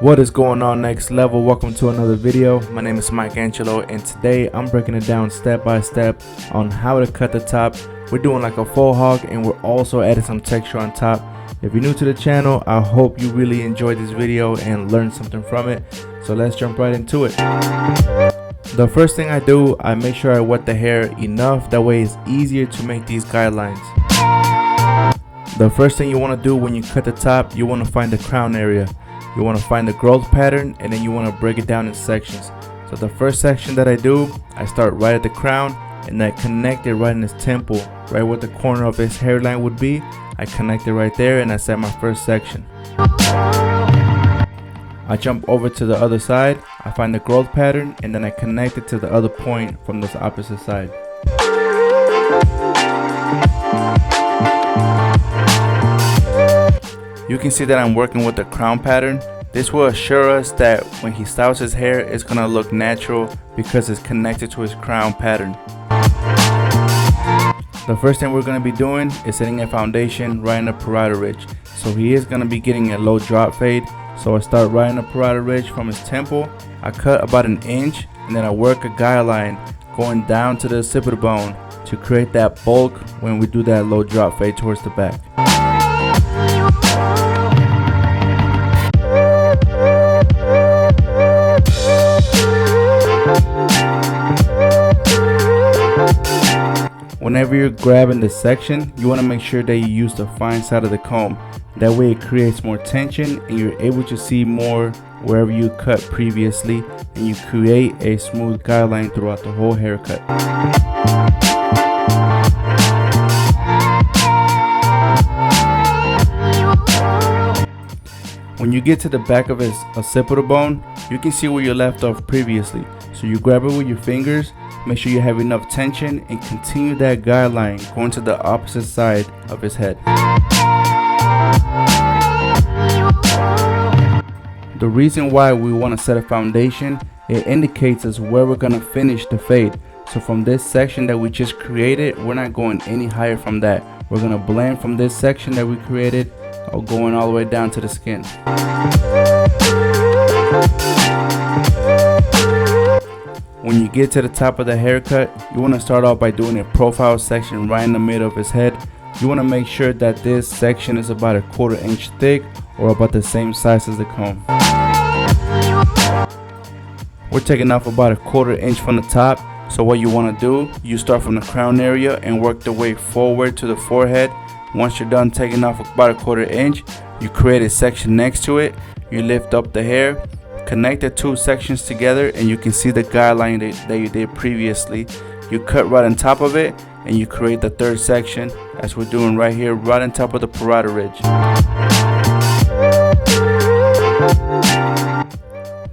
What is going on, next level? Welcome to another video. My name is Mike Angelo, and today I'm breaking it down step by step on how to cut the top. We're doing like a faux hog, and we're also adding some texture on top. If you're new to the channel, I hope you really enjoyed this video and learned something from it. So let's jump right into it. The first thing I do, I make sure I wet the hair enough, that way it's easier to make these guidelines. The first thing you want to do when you cut the top, you want to find the crown area. You want to find the growth pattern, and then you want to break it down in sections. So the first section that I do, I start right at the crown, and I connect it right in his temple, right where the corner of his hairline would be. I connect it right there, and I set my first section. I jump over to the other side, I find the growth pattern, and then I connect it to the other point from the opposite side. You can see that I'm working with the crown pattern. This will assure us that when he styles his hair, it's going to look natural because it's connected to his crown pattern. The first thing we're going to be doing is setting a foundation right in the parietal ridge. So he is going to be getting a low drop fade. So I start right in the parietal ridge from his temple. I cut about an inch, and then I work a guideline going down to the occipital bone to create that bulk when we do that low drop fade towards the back. Whenever you're grabbing the section, you want to make sure that you use the fine side of the comb. That way it creates more tension and you're able to see more wherever you cut previously, and you create a smooth guideline throughout the whole haircut. When you get to the back of his occipital bone, you can see where you left off previously. So you grab it with your fingers, make sure you have enough tension, and continue that guideline going to the opposite side of his head. The reason why we want to set a foundation, it indicates us where we're going to finish the fade. So from this section that we just created, we're not going any higher from that. We're going to blend from this section that we created, going all the way down to the skin. When you get to the top of the haircut, you want to start off by doing a profile section right in the middle of his head. You want to make sure that this section is about a 1/4 inch thick or about the same size as the comb. We're taking off about a 1/4 inch from the top. So what you want to do, you start from the crown area and work the way forward to the forehead. Once you're done taking off about a 1/4 inch, you create a section next to it. You lift up the hair, connect the two sections together, and you can see the guideline that you did previously. You cut right on top of it, and you create the third section, as we're doing right here, right on top of the parietal ridge.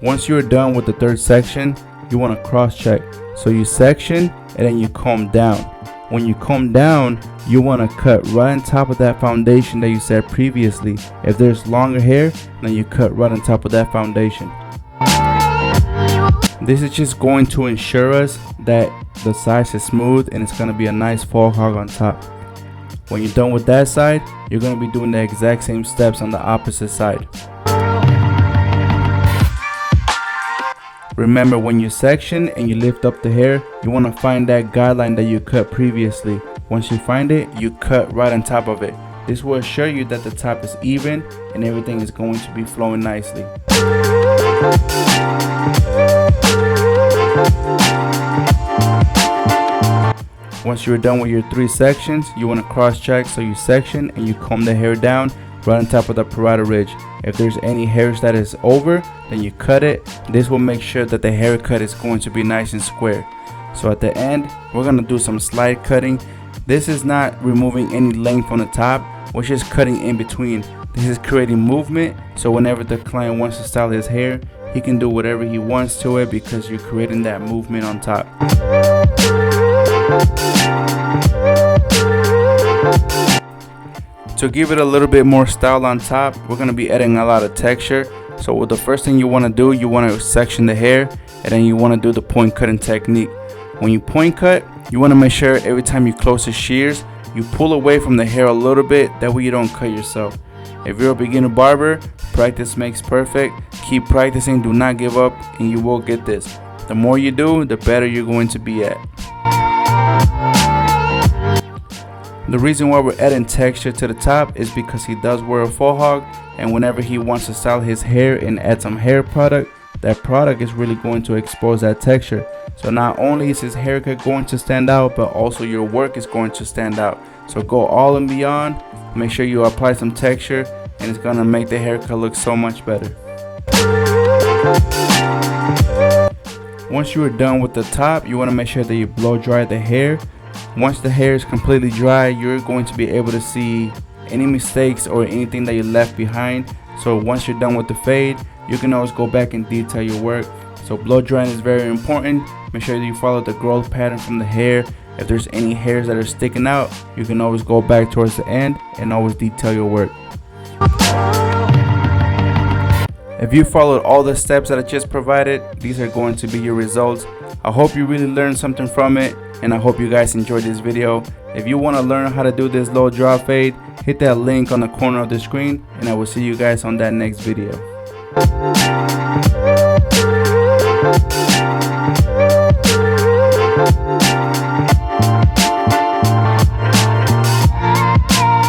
Once you're done with the third section, you want to cross check. So you section and then you comb down. When you comb down, you want to cut right on top of that foundation that you set previously. If there's longer hair, then you cut right on top of that foundation. This is just going to ensure us that the sides is smooth and it's going to be a nice faux hog on top. When you're done with that side, you're going to be doing the exact same steps on the opposite side. Remember, when you section and you lift up the hair, you want to find that guideline that you cut previously. Once you find it, you cut right on top of it. This will assure you that the top is even and everything is going to be flowing nicely. Once you're done with your 3 sections, you want to cross check. So you section and you comb the hair down right on top of the parietal ridge. If there's any hairs that is over, then you cut it. This will make sure that the haircut is going to be nice and square. So at the end, we're going to do some slide cutting. This is not removing any length on the top, we're just cutting in between. This is creating movement, so whenever the client wants to style his hair, he can do whatever he wants to it because you're creating that movement on top. To give it a little bit more style on top, we're going to be adding a lot of texture. So the first thing you want to do, you want to section the hair, and then you want to do the point cutting technique. When you point cut, you want to make sure every time you close the shears, you pull away from the hair a little bit, that way you don't cut yourself. If you're a beginner barber, Practice makes perfect. Keep practicing, do not give up, and you will get this. The more you do, the better you're going to be at. The reason why we're adding texture to the top is because he does wear a faux hawk, and whenever he wants to style his hair and add some hair product, that product is really going to expose that texture. So not only is his haircut going to stand out, but also your work is going to stand out. So go all and beyond. Make sure you apply some texture, and it's gonna make the haircut look so much better. Once you are done with the top, you want to make sure that you blow dry the hair. Once the hair is completely dry, you're going to be able to see any mistakes or anything that you left behind. So once you're done with the fade, you can always go back and detail your work. So blow drying is very important. Make sure that you follow the growth pattern from the hair. If there's any hairs that are sticking out, you can always go back towards the end and always detail your work. If you followed all the steps that I just provided, these are going to be your results. I hope you really learned something from it, and I hope you guys enjoyed this video. If you want to learn how to do this low drop fade, hit that link on the corner of the screen, and I will see you guys on that next video.